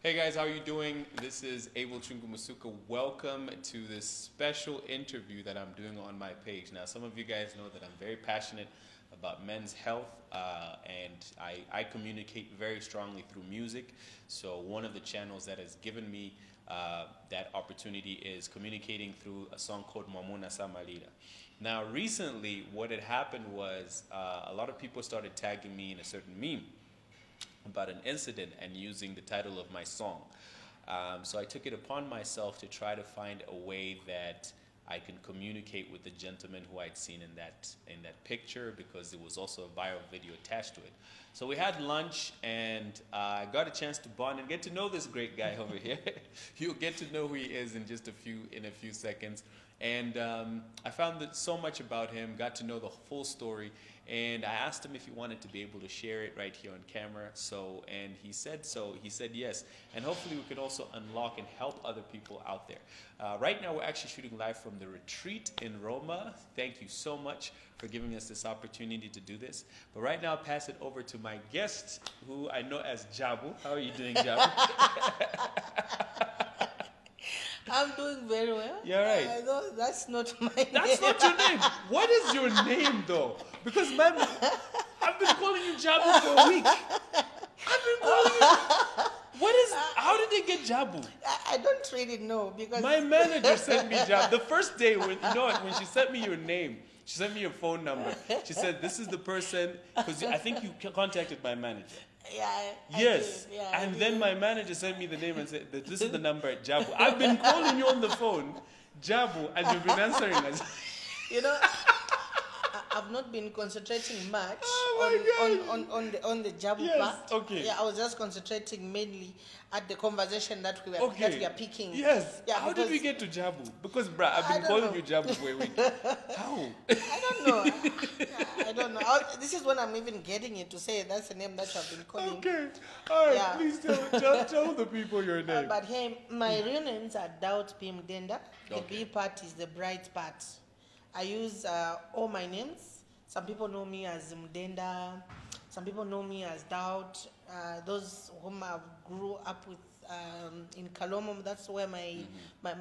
Hey guys, how are you doing? This is Abel Chungu. Welcome to this special interview that I'm doing on my page. Now, some of you guys know that I'm very passionate about men's health, and I communicate very strongly through music. So one of the channels that has given me that opportunity is communicating through a song called Mamuna Samalira. Now, recently, what had happened was a lot of people started tagging me in a certain meme about an incident and using the title of my song. So I took it upon myself to try to find a way that I can communicate with the gentleman who I'd seen in that picture, because there was also a viral video attached to it. So we had lunch, and I got a chance to bond and get to know this great guy over here. You'll get to know who he is in just a few seconds. And I found so much about him, got to know the full story, and I asked him if he wanted to be able to share it right here on camera. And he said so. He said yes, and hopefully we could also unlock and help other people out there. Right now we're actually shooting live from the retreat in Roma. Thank you so much for giving us this opportunity to do this. But right now I'll pass it over to my guest, who I know as Jabu. How are you doing, Jabu? I'm doing very well. Yeah, right. That's not my name. That's not your name. What is your name, though? Because, man, I've been calling you Jabu for a week. I've been calling you. How did they get Jabu? I don't really know, because my manager sent me Jabu. The first day, when she sent me your name, she sent me your phone number. She said, this is the person, because I think you contacted my manager. Yeah. Yes. Yeah, and then my manager sent me the name and said, this is the number at Jabu. I've been calling you on the phone, Jabu, and you've been answering us. You know, I've not been concentrating much on the Jabu part. Okay. Yeah, I was just concentrating mainly at the conversation that we are picking. Yes. Yeah, how did we get to Jabu? Because, bruh, I've been calling you Jabu for a week. How? I don't know. I don't know. This is when I'm even getting it to say that's the name that you have been calling. Okay. All right. Yeah. Please tell the people your name. But hey, my real names are Daut Pim Denda. The B part is the bright part. I use all my names. Some people know me as Mdenda. Some people know me as Daut. Those whom I grew up with in Kalomo, that's where my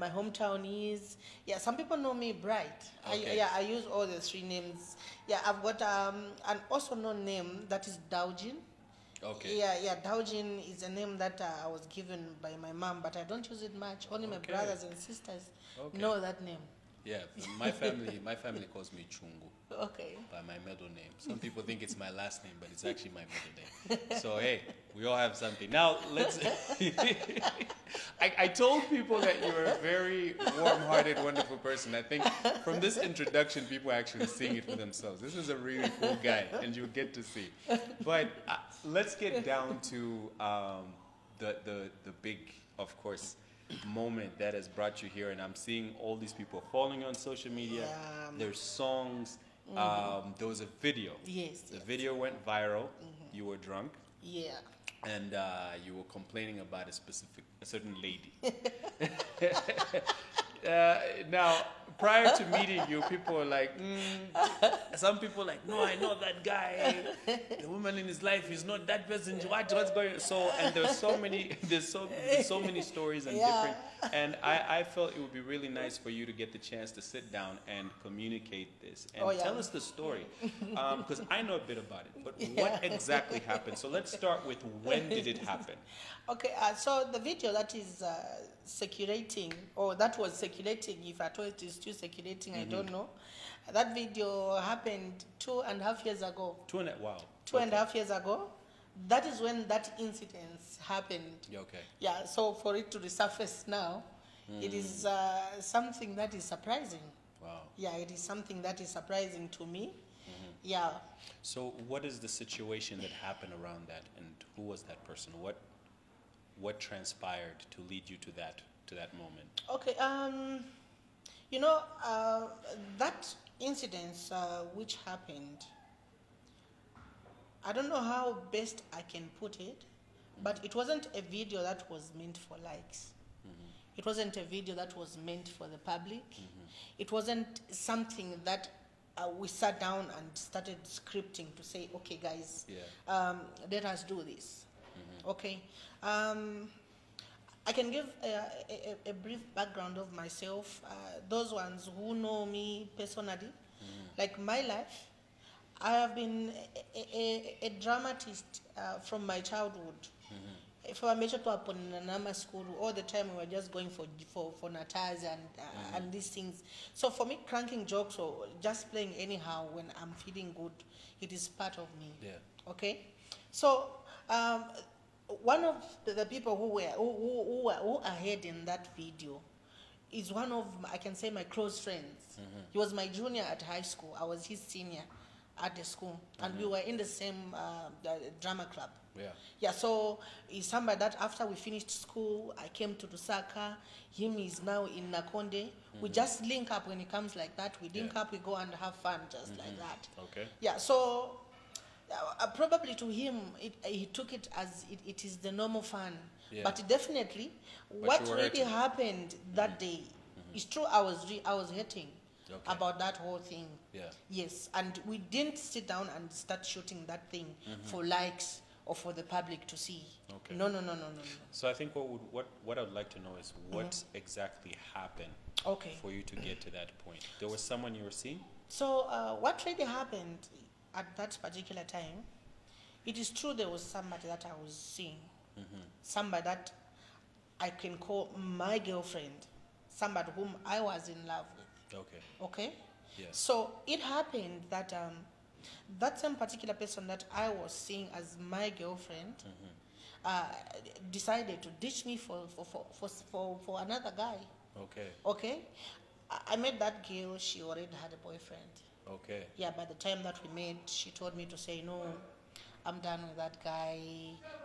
hometown is. Yeah, some people know me Bright. Okay. I use all the three names. Yeah, I've got an also known name that is Daujin. Okay. Yeah, Daujin is a name that I was given by my mom, but I don't use it much. Only my brothers and sisters know that name. Yeah, my family calls me Chungu. Okay. By my middle name. Some people think it's my last name, but it's actually my middle name. So hey, we all have something. Now let's. I told people that you're a very warm-hearted, wonderful person. I think from this introduction, people are actually seeing it for themselves. This is a really cool guy, and you'll get to see. But let's get down to the big, of course, moment that has brought you here. And I'm seeing all these people following you on social media. There's songs. There was a video. Yes. The video went viral. You were drunk. Yeah. And you were complaining about a certain lady. Now, prior to meeting you, people were like, some people like, no, I know that guy. The woman in his life is not that person. What's going on? So, and there's so many stories and different. And I felt it would be really nice for you to get the chance to sit down and communicate this and tell us the story, because I know a bit about it. But what exactly happened? So let's start with, when did it happen? Okay, so the video that is circulating, or that was circulating, if I told it is still circulating, I don't know. That video happened 2.5 years ago. Wow. 2.5 years ago. That is when that incident happened. Okay. Yeah, so for it to resurface now, it is something that is surprising. Wow. Yeah, it is something that is surprising to me. Yeah. So what is the situation that happened around that, and who was that person? What transpired to lead you to that moment? Okay, you know, that incident which happened, I don't know how best I can put it, but it wasn't a video that was meant for likes. It wasn't a video that was meant for the public. It wasn't something that we sat down and started scripting to say, okay, guys, let us do this. Okay. I can give a brief background of myself. Those ones who know me personally, like my life, I have been a dramatist from my childhood. If I mention to upon Nama school, all the time we were just going for natals and these things. So for me, cranking jokes or just playing anyhow when I'm feeling good, it is part of me. Yeah. Okay. So one of the people who ahead in that video is one of I can say my close friends. He was my junior at high school. I was his senior at the school, and we were in the same drama club. Yeah. Yeah, so he's somebody that after we finished school, I came to Lusaka. Him is now in Nakonde. We just link up when it comes like that. We link up, we go and have fun just like that. Okay. Yeah, so probably to him, he took it as it is the normal fun. Yeah. But definitely, But what you were really hurting. happened that day is true. I was hurting about that whole thing. Yeah. Yes, and we didn't sit down and start shooting that thing for likes or for the public to see. Okay. No. So I think what I would like to know is what exactly happened Okay. for you to get to that point. There was someone you were seeing? So what really happened at that particular time, it is true there was somebody that I was seeing. Somebody that I can call my girlfriend. Somebody whom I was in love with. Okay. Okay? Yes. So it happened that that same particular person that I was seeing as my girlfriend decided to ditch me for another guy. Okay. Okay? I met that girl, she already had a boyfriend. Okay. Yeah, by the time that we met, she told me to say, no, I'm done with that guy,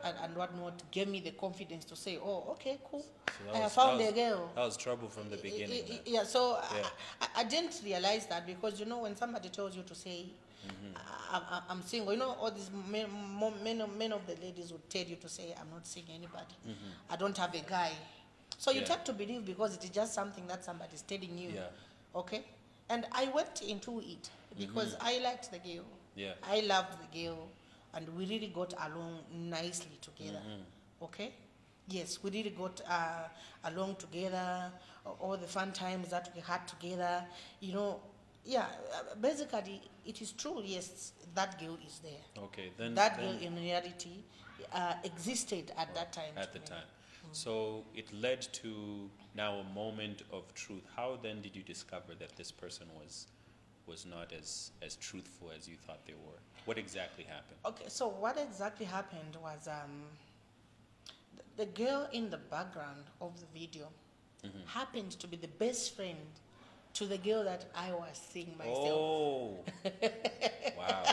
and whatnot. Gave me the confidence to say, oh, okay, cool. So I have found a girl. That was trouble from the beginning. then. Yeah, so Yeah. I didn't realize that because, when somebody tells you to say, I'm single, all these men of the ladies would tell you to say, I'm not seeing anybody. I don't have a guy. So you Yeah. tend to believe because it is just something that somebody's telling you. Yeah. Okay? And I went into it because I liked the girl. Yeah. I loved the girl. And we really got along nicely together. Okay? Yes, we really got along together. All the fun times that we had together. Yeah, basically, it is true, yes, that girl is there. Okay. Then That girl in reality existed at that time. at the time. So it led to now a moment of truth. How then did you discover that this person was not as truthful as you thought they were? What exactly happened? Okay, so what exactly happened was the girl in the background of the video happened to be the best friend to the girl that I was seeing myself. Oh, wow.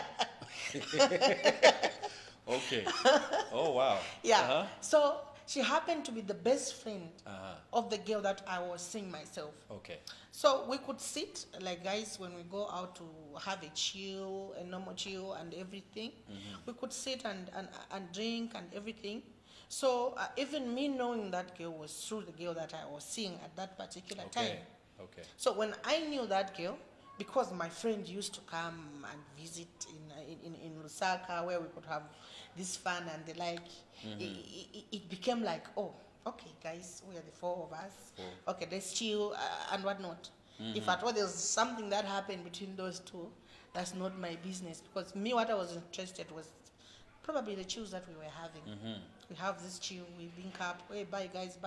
Okay. Oh, wow. Yeah. So she happened to be the best friend Uh-huh. of the girl that I was seeing myself. Okay. So we could sit, like guys, when we go out to have a normal chill and everything, we could sit and drink and everything. So even me knowing that girl was through the girl that I was seeing at that particular time. Okay. So when I knew that girl, because my friend used to come and visit in Lusaka where we could have this fun and the like, it became like, oh, okay, guys, we are the four of us. Okay, let's chill and whatnot. If at all there's something that happened between those two, that's not my business. Because me, what I was interested was probably the chills that we were having. We have this chill, we link up, hey, bye guys.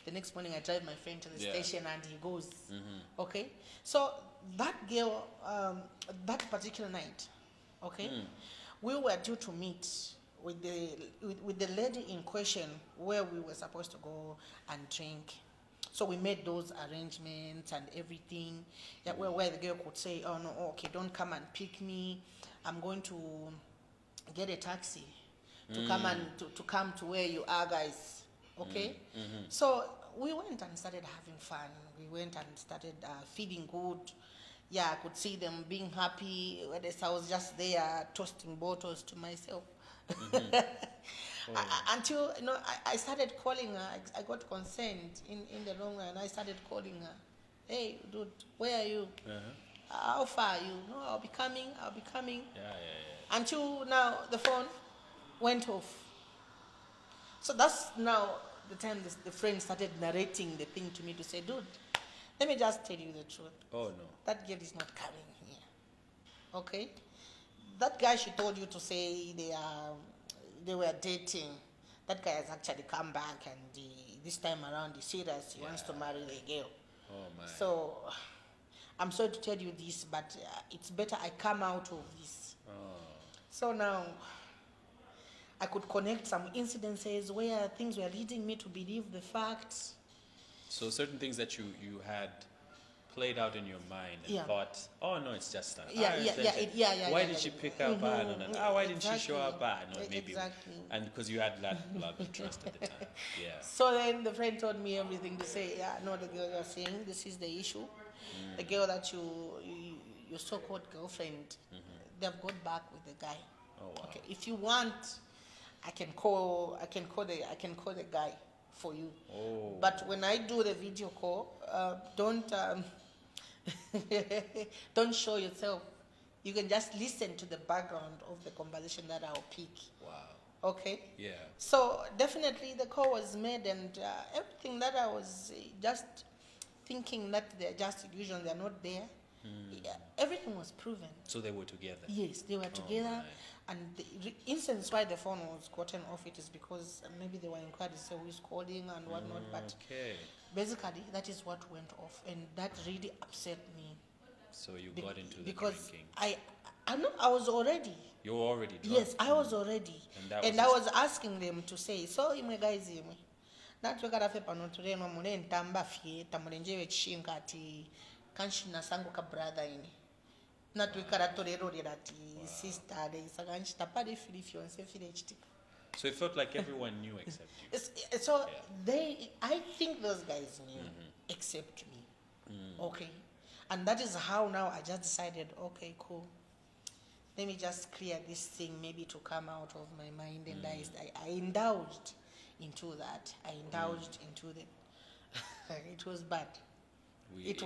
The next morning I drive my friend to the station and he goes. Okay? So that girl, that particular night, okay, we were due to meet with the lady in question where we were supposed to go and drink. So we made those arrangements and everything, where the girl could say, oh no, okay, don't come and pick me. I'm going to get a taxi to come to where you are, guys. Okay? So we went and started having fun. We went and started feeling good. Yeah, I could see them being happy. Whereas I was just there toasting bottles to myself. Until I started calling her. I got consent in the long run. I started calling her. Hey, dude, where are you? How far are you? No, I'll be coming. Yeah. Until now, the phone went off. So that's now the time the friend started narrating the thing to me to say, dude, let me just tell you the truth. Oh no. That girl is not coming here. Okay? That guy she told you to say they were dating. That guy has actually come back, and this time around he's serious. He wants to marry the girl. Oh my. So I'm sorry to tell you this, but it's better I come out of this. Oh. So now I could connect some incidences where things were leading me to believe the facts. So certain things that you had played out in your mind and thought, oh no, it's just that. Why did she pick up? Why didn't she show up? No, maybe. Exactly. And because you had that love and trust at the time. Yeah. So then the friend told me everything to say, no, the girl you're saying, this is the issue. The girl that your so-called girlfriend, they've got back with the guy. Oh wow. Okay. If you want, I can call the guy for you. Oh. But when I do the video call, don't don't show yourself. You can just listen to the background of the conversation that I'll pick. Wow. Okay? Yeah. So definitely the call was made, and everything that I was just thinking that they're just illusions, they're not there. Everything was proven. So they were together? Yes, they were together. And the instance why the phone was gotten off it is because maybe they were inquired to say who is calling and whatnot. But basically, that is what went off, and that really upset me. So you got into the because drinking? I know I was already. You were already drunk? Yes, I was already. And I was asking them to say, so imwe guys imwe. Natwekala fe pano tuleno mule ntamba fie tamulenjewe chishinga ati kanshina sangu ka brother ini. Natwekala tolero ati sister de saganchita pade fili fiance fili chitika. So it felt like everyone knew except you. So I think those guys knew except me. Okay. And that is how now I just decided, okay, cool. Let me just clear this thing maybe to come out of my mind. And I indulged into that. I indulged into the... it was bad. It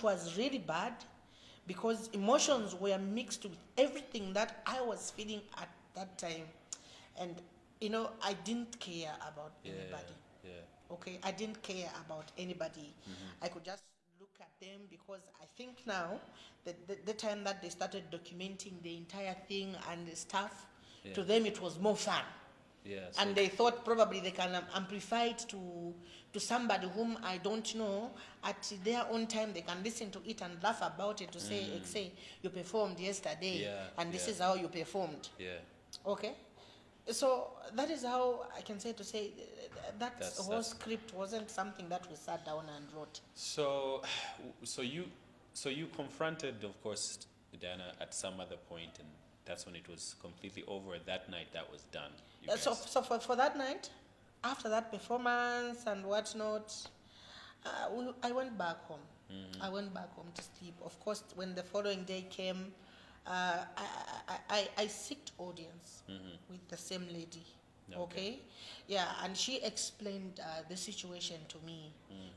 was really bad, because emotions were mixed with everything that I was feeling at that time. And, I didn't care about anybody. Yeah. Okay, I didn't care about anybody. I could just look at them, because I think now that the time that they started documenting the entire thing and the stuff, to them it was more fun. Yeah, and they thought probably they can amplify it to somebody whom I don't know. At their own time, they can listen to it and laugh about it to say, you performed yesterday, and this is how you performed. Yeah. Okay? So that is how I can say that whole script wasn't something that we sat down and wrote. So you confronted, of course, Diana at some other point, and that's when it was completely over. That night, that was done. So for that night, after that performance and whatnot, I went back home. I went back home to sleep. Of course, when the following day came, I sought audience with the same lady. Okay. Yeah, and she explained the situation to me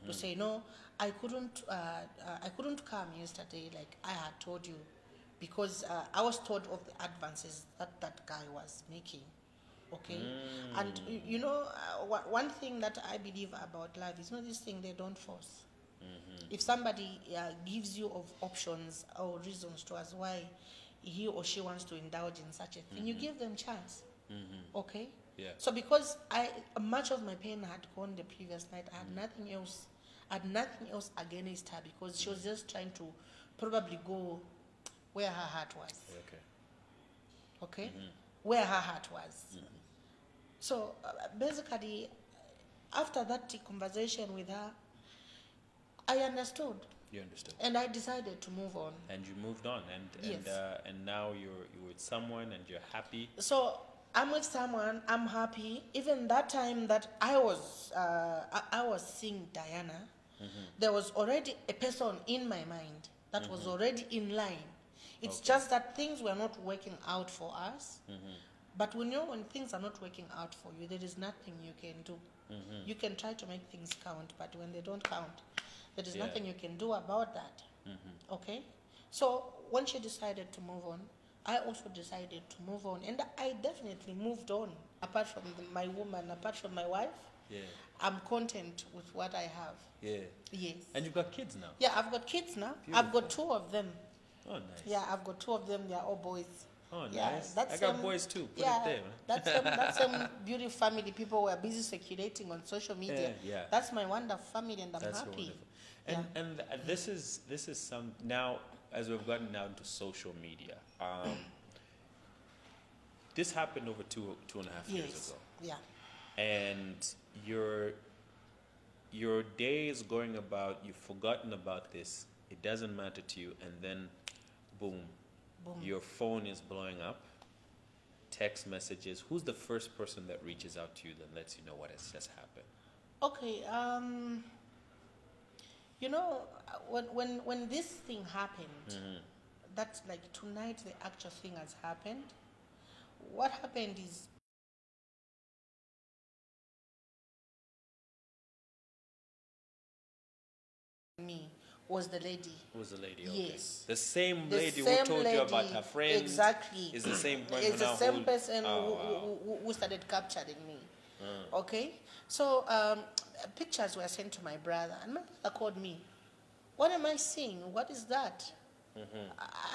to say, no, I couldn't come yesterday like I had told you, because I was told of the advances that guy was making. Okay. And one thing that I believe about life is not this thing they don't force. If somebody gives you of options or reasons to us why he or she wants to indulge in such a thing, you give them chance. Okay. Yeah. So because much of my pain had gone the previous night, I had nothing else. I had nothing else against her, because she was just trying to probably go where her heart was. Okay. Where her heart was. So basically, after that conversation with her, I understood. You understood. And I decided to move on. And you moved on, and now you're with someone and you're happy. So I'm with someone. I'm happy. Even that time that I was seeing Diana, there was already a person in my mind that was already in line. It's just that things were not working out for us. But when things are not working out for you, there is nothing you can do. You can try to make things count, but when they don't count, there is nothing you can do about that. Okay? So when she decided to move on, I also decided to move on. And I definitely moved on. apart from my woman, apart from my wife, Yeah. I'm content with what I have. Yeah. Yes. And you've got kids now. Yeah, I've got kids now. Beautiful. I've got 2 of them. Oh, nice. Yeah, I've got 2 of them. They're all boys. Oh, Yeah, nice. that's I got boys too. Put it there, man. that's some beautiful family. People were busy circulating on social media. Yeah. That's my wonderful family, and I'm That's happy. wonderful. And this is some now, as we've gotten now into social media. This happened over two and a half years ago. Yeah. And your days going about, you've forgotten about this. It doesn't matter to you, and then, boom. Your phone is blowing up, text messages. Who's the first person that reaches out to you that lets you know what has just happened? Okay, you know, when this thing happened, that's like tonight the actual thing has happened. What happened is me was the lady. Who's the lady? Okay. Yes. The same The lady same who told lady, you about her friends. Exactly. Is the same person. It's the same person wow. who started capturing me. Okay? So pictures were sent to my brother, and my brother called me. What am I seeing? What is that?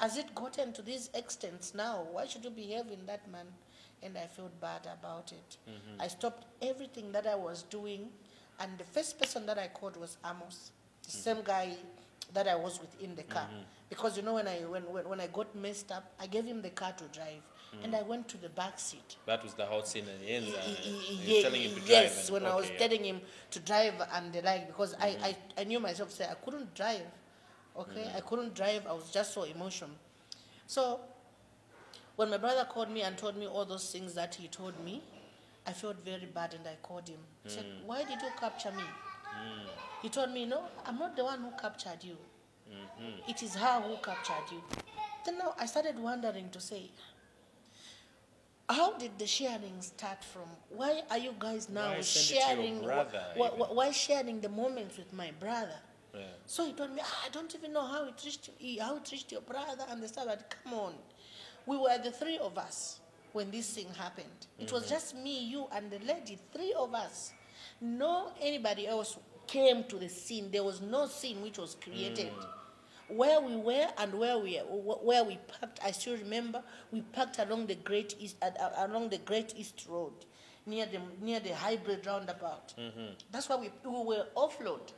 Has it gotten to these extents now? Why should you behave in that man? And I felt bad about it. I stopped everything that I was doing, and the first person that I called was Amos, the same guy that I was with in the car. Because you know, when I got messed up, I gave him the car to drive, and I went to the back seat. That was the whole scene at the end. Telling him to drive. Yes, when I was telling him to drive and the like, because I knew myself, say I couldn't drive. Okay, I couldn't drive. I was just so emotional. So when my brother called me and told me all those things that he told me, I felt very bad, and I called him. He said, "Why did you capture me?" He told me, "No, I'm not the one who captured you. It is her who captured you." Then now I started wondering to say, how did the sharing start from? Why are you guys now sharing? Why sharing the moments with my brother? Yeah. So he told me, I don't even know how it reached your brother and the stuff. But come on, we were the 3 of us when this thing happened. It was just me, you, and the lady. 3 of us. No anybody else came to the scene. There was no scene which was created. Where we were and where we parked, I still remember. We parked along the Great East Road, near the hybrid roundabout. That's why we were offload.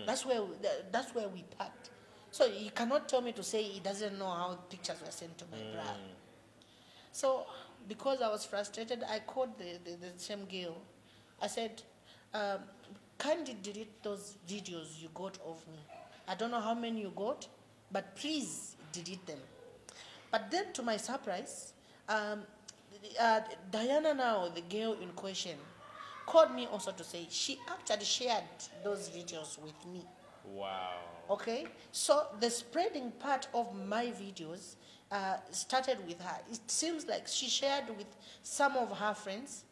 That's where we parked. So you cannot tell me to say he doesn't know how pictures were sent to my brother. So because I was frustrated, I called the same girl. I said, kindly delete those videos you got of me. I don't know how many you got, but please delete them. But then to my surprise, Diana now, the girl in question, called me also to say she actually shared those videos with me. Wow. Okay? So the spreading part of my videos started with her. It seems like she shared with some of her friends.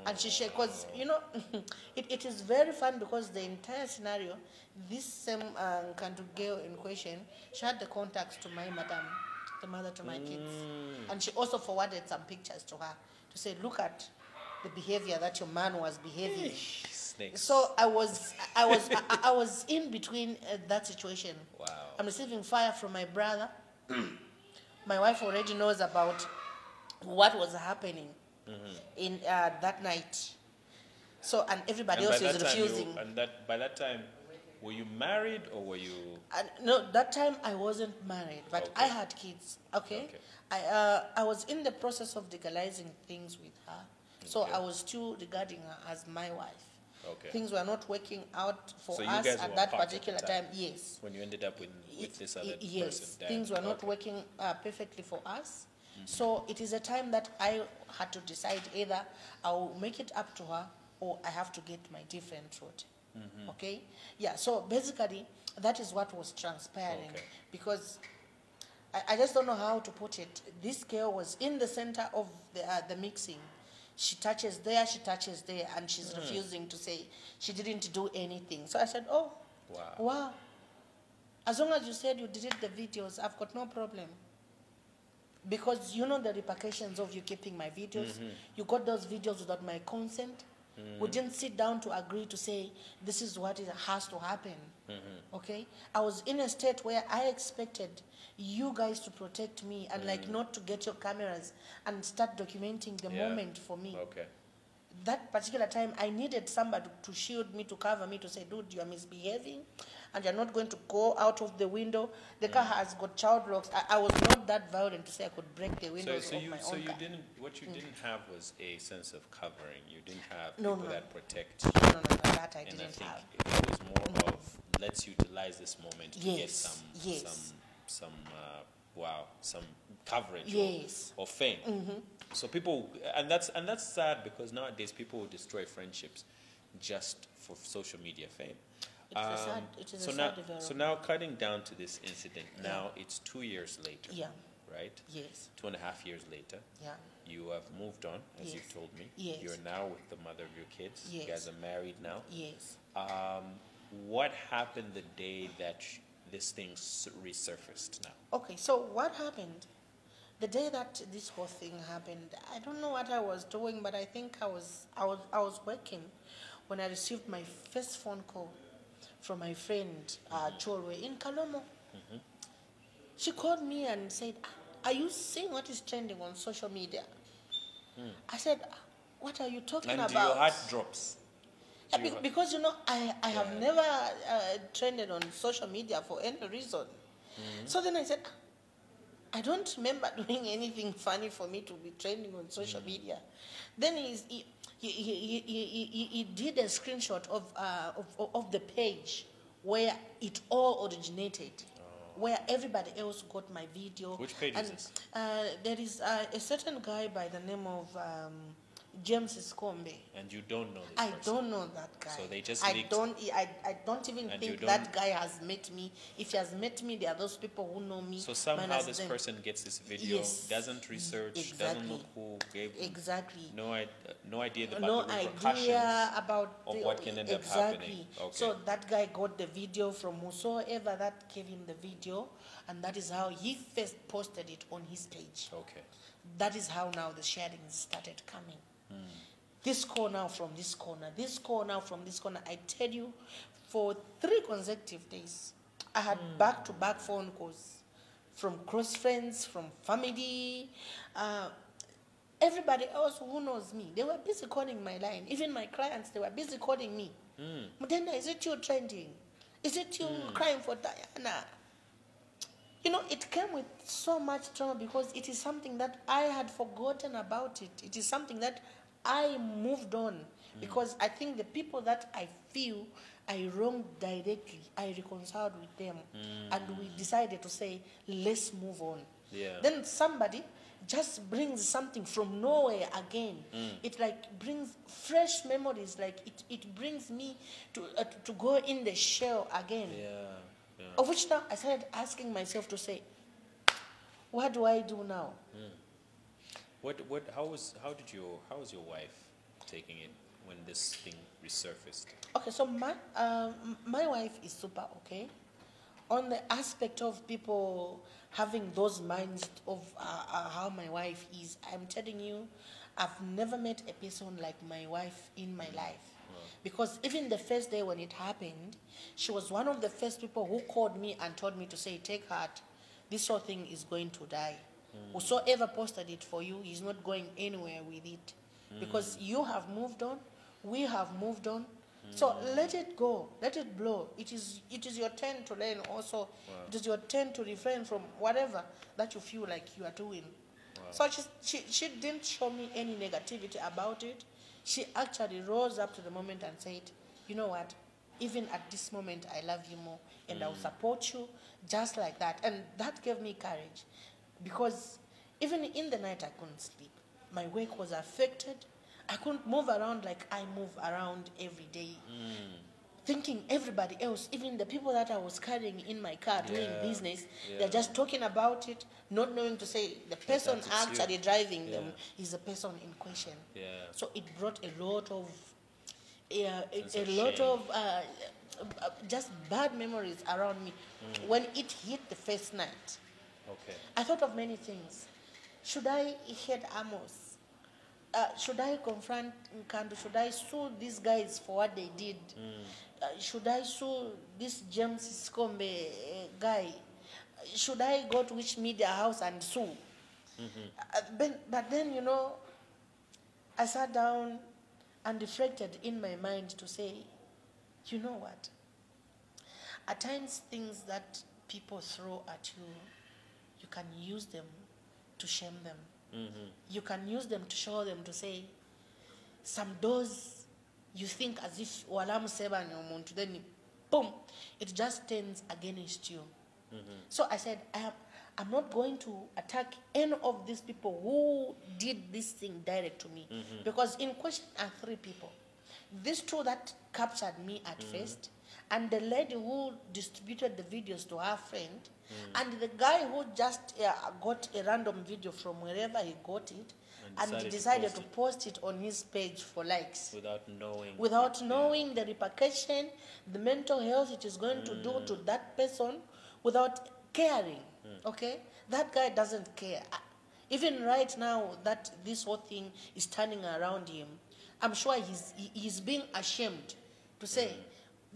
And she shared, because, you know, it is very fun because the entire scenario, this same Kantu girl in question, she had the contacts to my madam, the mother to my kids. And she also forwarded some pictures to her to say, look at the behavior that your man was behaving. Snakes. So I was in between that situation. Wow. I'm receiving fire from my brother. My wife already knows about what was happening in that night. So, and everybody else is refusing. By that time, were you married or were you? No, that time I wasn't married, but I had kids. Okay. I was in the process of legalizing things with her. So I was still regarding her as my wife. Okay. Things were not working out for us at that particular time. Yes. When you ended up with this other person. Yes. Things were not working perfectly for us. So it is a time that I had to decide either I will make it up to her or I have to get my different route. Okay? Yeah, so basically that is what was transpiring because I just don't know how to put it. This girl was in the center of the mixing. She touches there, and she's refusing to say she didn't do anything. So I said, oh, wow. As long as you said you delete the videos, I've got no problem. because you know the repercussions of you keeping my videos. You got those videos without my consent. We didn't sit down to agree to say this is what it has to happen. Okay, I was in a state where I expected you guys to protect me and like not to get your cameras and start documenting the moment for me. Okay. That particular time, I needed somebody to shield me, to cover me, to say, dude, you are misbehaving and you're not going to go out of the window. The car has got child locks. I was not that violent to say I could break the windows of my own car. So you didn't, what you didn't have was a sense of covering. You didn't have No, people no. that protect you. No, that I And didn't I think have. it was more of, let's utilize this moment to get Yes, yes. some some coverage Yes. or fame. So people, and that's sad, because nowadays people destroy friendships just for social media fame. It is So a now, sad development. so now cutting down to this incident, now it's 2 years later, Yeah, right? yes, 2.5 years later, yeah, you have moved on, as Yes. you've told me. Yes. You're now with the mother of your kids. You Yes. guys are married now. yes. What happened the day that this thing resurfaced now? Okay, so what happened? The day that this whole thing happened, I don't know what I was doing, but I think I was working when I received my first phone call from my friend Cholwe in Kalomo. She called me and said, "Are you seeing what is trending on social media?" I said, "What are you talking And about?" your heart drops. Yeah, because you know I have never trended on social media for any reason. So then I said, I don't remember doing anything funny for me to be trending on social media. Then he did a screenshot of the page where it all originated, where everybody else got my video. Which page is this? There is a certain guy by the name of James Skombe. And you don't know this I person. don't know that guy. So they just I leaked. don't even And you think don't- that guy has met me. If he has met me, there are those people who know me. So somehow minus this them. person gets this video, Yes. doesn't research, doesn't Exactly. look who gave him. Exactly. No idea about No the repercussions. idea about of the, what can end up exactly. happening. Okay. So that guy got the video from whosoever that gave him the video, and that is how he first posted it on his page. Okay. That is how now the sharings started coming. This corner from this corner, this corner from this corner. I tell you, for 3 consecutive days, I had back-to-back phone calls from close friends, from family, everybody else who knows me. They were busy calling my line. Even my clients, they were busy calling me. Mudenda, is it you trending? Is it you crying for Diana? You know, it came with so much trauma because it is something that I had forgotten about it. It is something that I moved on because I think the people that I feel I wronged directly, I reconciled with them and we decided to say, let's move on. Yeah. Then somebody just brings something from nowhere again. It like brings fresh memories, like it brings me to go in the shell again. Yeah. Of which now I started asking myself to say, what do I do now? How was your wife taking it when this thing resurfaced? Okay, so my wife is super okay. On the aspect of people having those minds of how my wife is, I'm telling you, I've never met a person like my wife in my life. Because even the first day when it happened, she was one of the first people who called me and told me to say, take heart, this whole thing is going to die. Whosoever posted it for you is not going anywhere with it. Because you have moved on, we have moved on. So let it go, let it blow. It is your turn to learn also. Wow. It is your turn to refrain from whatever that you feel like you are doing. Wow. So she didn't show me any negativity about it. She actually rose up to the moment and said, you know what, even at this moment I love you more and I'll support you just like that. And that gave me courage because even in the night I couldn't sleep. My work was affected. I couldn't move around like I move around every day. Thinking everybody else, even the people that I was carrying in my car doing business, they're just talking about it, not knowing to say the person actually driving them is the person in question. Yeah. So it brought a lot of just bad memories around me. When it hit the first night, I thought of many things. should I hit Amos? Should I confront Nkandu? Should I sue these guys for what they did? Should I sue this James Skombe guy? Should I go to which media house and sue? But then, you know, I sat down and reflected in my mind to say, you know what? At times, things that people throw at you, you can use them to shame them. You can use them to show them, to say, some doors you think as if walam seba nyomuntu, then boom, it just turns against you. So I said, I'm not going to attack any of these people who did this thing direct to me. Because in question are 3 people. These 2 that captured me at first, and the lady who distributed the videos to her friend, and the guy who just got a random video from wherever he got it, and decided to post it on his page for likes. Without knowing the repercussion, the mental health it is going to do to that person, without caring. Okay? That guy doesn't care. Even right now that this whole thing is turning around him, I'm sure he's being ashamed to say,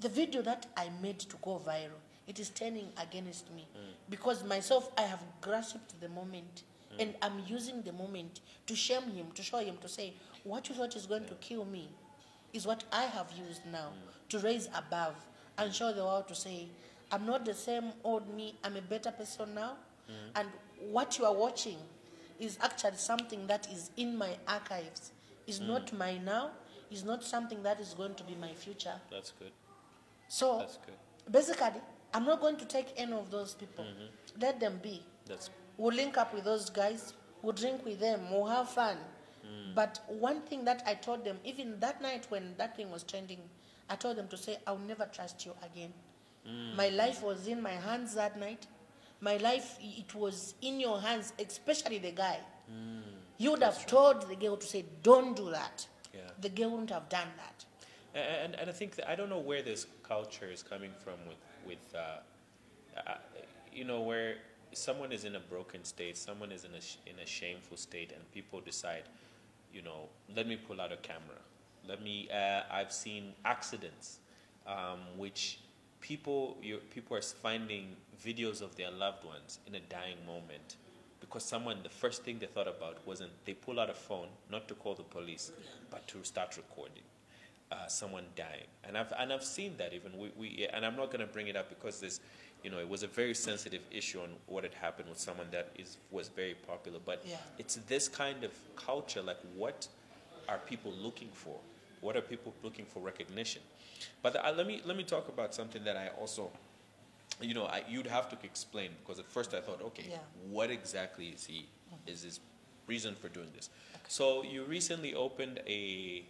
the video that I made to go viral, it is turning against me. Because myself, I have grasped the moment, and I'm using the moment to shame him, to show him, to say, what you thought is going to kill me is what I have used now to raise above and show the world, to say, I'm not the same old me, I'm a better person now. And what you are watching is actually something that is in my archives. It's not mine now. It's not something that is going to be my future. That's good. So, That's good. Basically, I'm not going to take any of those people. Let them be. We'll link up with those guys. We'll drink with them. We'll have fun. But one thing that I told them, even that night when that thing was trending, I told them to say, I'll never trust you again. My life was in my hands that night. My life, it was in your hands, especially the guy. You would have told the girl to say, don't do that. The girl wouldn't have done that. And I think that, I don't know where this culture is coming from with you know, where someone is in a broken state, someone is in a shameful state, and people decide, you know, let me pull out a camera. Let me. I've seen accidents, which people are finding videos of their loved ones in a dying moment, because the first thing they thought about wasn't, they pull out a phone not to call the police, but to start recording someone dying. And I've seen that even and I'm not going to bring it up because this, you know, it was a very sensitive issue on what had happened with someone that was very popular. But it's this kind of culture. Like, what are people looking for? What are people looking for recognition? But let me talk about something that I also, you know, you'd have to explain, because at first I thought, okay, what exactly is his reason for doing this? Okay. So you recently opened a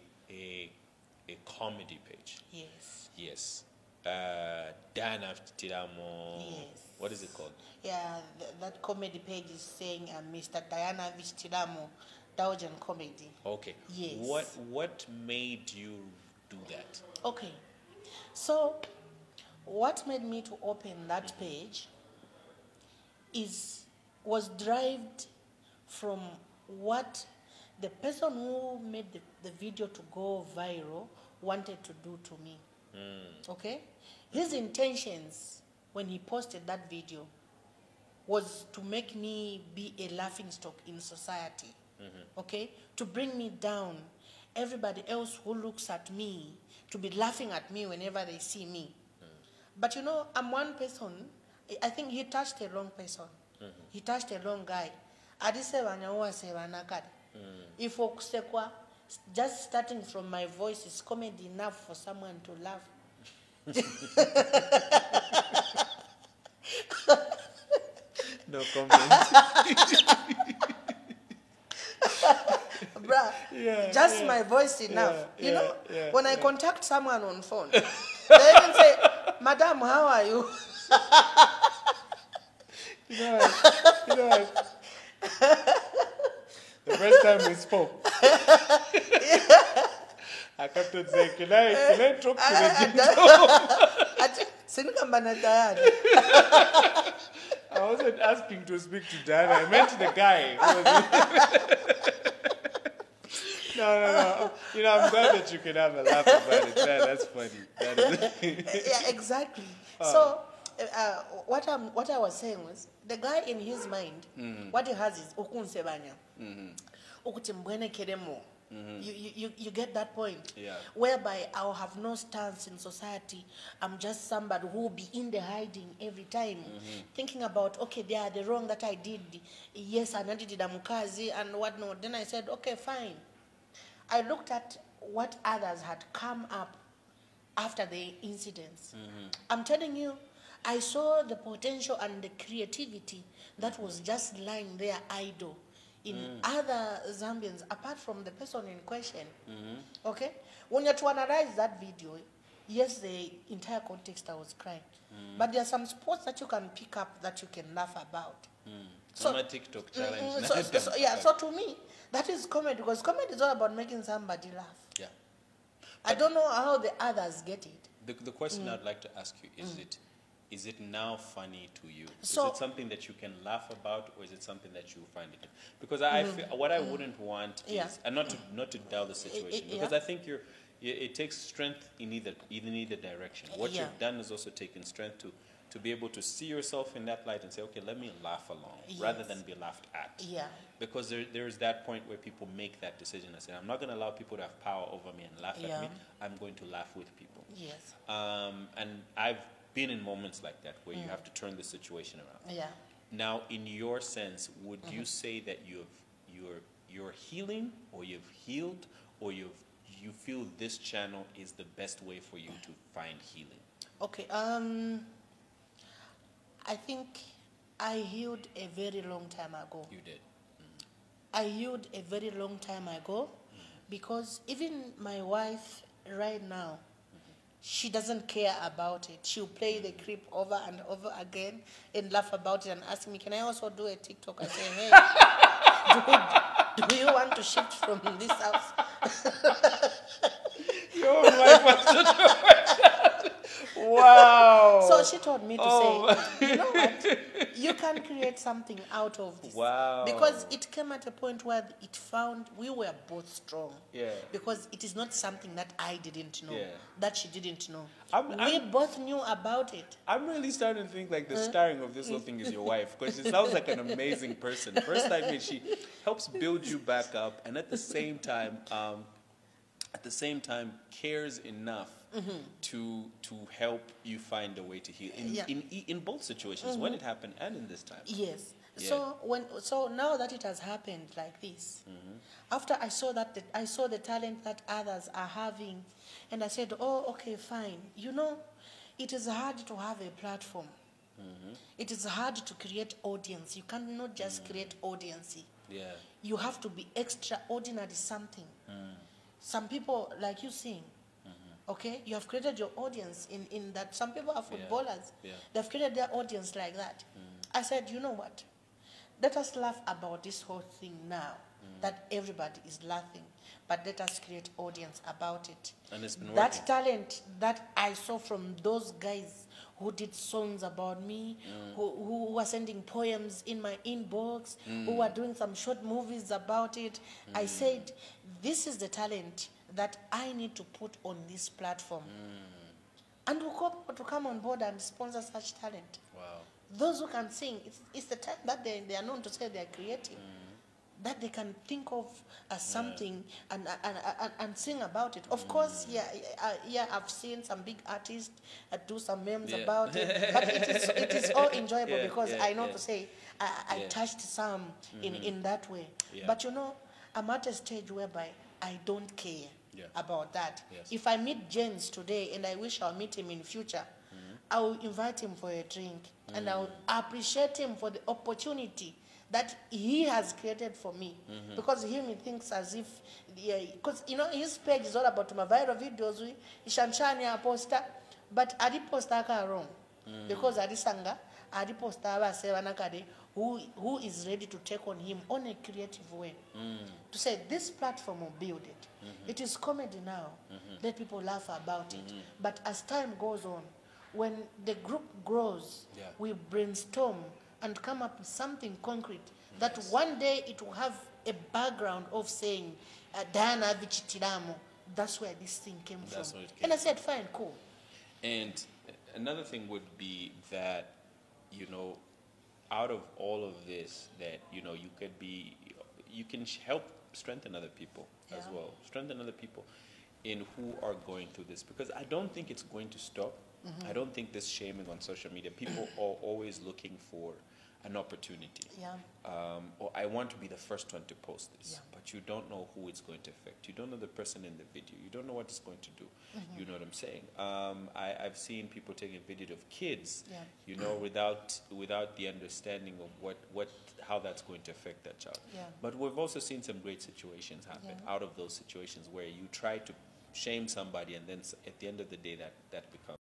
comedy page. Yes. Yes. Avichitilamo. Yes. What is it called? Yeah, that comedy page is saying Mr. Avichitilamo, Belgian comedy. Okay. Yes. What made you do that? Okay. So, what made me to open that page was derived from what the person who made the video to go viral wanted to do to me. Okay? His intentions when he posted that video was to make me be a laughingstock in society. Okay? To bring me down. Everybody else who looks at me to be laughing at me whenever they see me. But you know, I'm one person. I think he touched a wrong person. He touched a wrong guy. If just starting from my voice is comedy enough for someone to laugh. No comment. Bruh, just my voice enough. You know, when I contact someone on phone, they even say, Madam, how are you? You know what? The first time we spoke, I kept on saying, can I talk to the Jinto? I wasn't asking to speak to Diana. I meant the guy. No. You know, I'm glad that you can have a laugh about it. That's funny. Yeah, exactly. So, what I was saying was, the guy in his mind, what he has is ukunsebanya, ukuti keremo. You get that point? Yeah. Whereby I'll have no stance in society. I'm just somebody who will be in the hiding every time, thinking about, okay, they are the wrong that I did. Yes, I did amukazi and whatnot. Then I said, okay, fine. I looked at what others had come up after the incidents. I'm telling you, I saw the potential and the creativity that was just lying there idle in other Zambians, apart from the person in question. Okay? When you're to analyze that video, yes, the entire context I was crying. But there are some sports that you can pick up that you can laugh about. So, my TikTok challenge. So to me, that is comedy, because comedy is all about making somebody laugh. Yeah. I don't know how the others get it. The question I'd like to ask you is it now funny to you? So, is it something that you can laugh about, or is it something that you find it? Because I feel, what I wouldn't want is, and not to dull the situation, because I think it takes strength in either direction. What you've done is also taken strength to be able to see yourself in that light and say, okay, let me laugh along, rather than be laughed at. Yeah. Because there is that point where people make that decision and say, I'm not going to allow people to have power over me and laugh at me. I'm going to laugh with people. Yes. And I've been in moments like that where you have to turn the situation around. Yeah. Now, in your sense, would you say that you're healing, or you've healed, or you feel this channel is the best way for you to find healing? Okay. I think I healed a very long time ago. You did. I healed a very long time ago, because even my wife right now, she doesn't care about it. She'll play the clip over and over again and laugh about it and ask me, can I also do a TikTok? I say, hey, do you want to shift from this house? Your wife wants to do it. Wow. So she told me to say, you know what? You can create something out of this. Wow. Because it came at a point where it found we were both strong. Yeah. Because it is not something that I didn't know, Yeah. that she didn't know. We both knew about it. I'm really starting to think like the starring of this whole thing is your wife, because she sounds like an amazing person. First I mean, she helps build you back up, and at the same time cares enough to help you find a way to heal in both situations, when it happened and in this time. Yes. Yeah. So now that it has happened like this, after I saw the talent that others are having, and I said, oh, okay, fine. You know, it is hard to have a platform. It is hard to create audience. You cannot just create audience. Yeah. You have to be extraordinary something. Some people, like you sing, okay, you have created your audience in that. Some people are footballers. Yeah. They've created their audience like that. I said, you know what? Let us laugh about this whole thing now, that everybody is laughing, but let us create audience about it. And it's been working. That talent that I saw from those guys who did songs about me, who were sending poems in my inbox, who were doing some short movies about it. I said, this is the talent that I need to put on this platform. And we hope to come on board and sponsor such talent. Wow. Those who can sing, it's the time that they are known to say they are creative. That they can think of as something and sing about it. Of course, I've seen some big artists do some memes about it, but it is all enjoyable because I know to say I touched some in that way. Yeah. But you know, I'm at a stage whereby I don't care about that. Yes. If I meet James today and I wish I'll meet him in future, I will invite him for a drink and I will appreciate him for the opportunity that he has created for me. Because he thinks as if, because you know, his page is all about my viral videos, ishanshani poster, but adi poster ka wrong. Because adi sanga, adi poster abasebanakade who is ready to take on him on a creative way. To say this platform will build it. It is comedy now. Let people laugh about it. But as time goes on, when the group grows, we brainstorm and come up with something concrete that one day it will have a background of saying, Diana Avichitilamo, that's where this thing came That's from. where it came And I said, fine, cool. And another thing would be that, out of all of this, that, you can help strengthen other people as Yeah. well. Strengthen other people in who are going through this. Because I don't think it's going to stop. I don't think this shaming on social media, people are always looking for an opportunity. Yeah. Or I want to be the first one to post this. Yeah. But you don't know who it's going to affect. You don't know the person in the video. You don't know what it's going to do. You know what I'm saying? I've seen people taking a video of kids, Yeah. without the understanding of how that's going to affect that child. Yeah. But we've also seen some great situations happen Yeah. out of those situations where you try to shame somebody, and then at the end of the day that becomes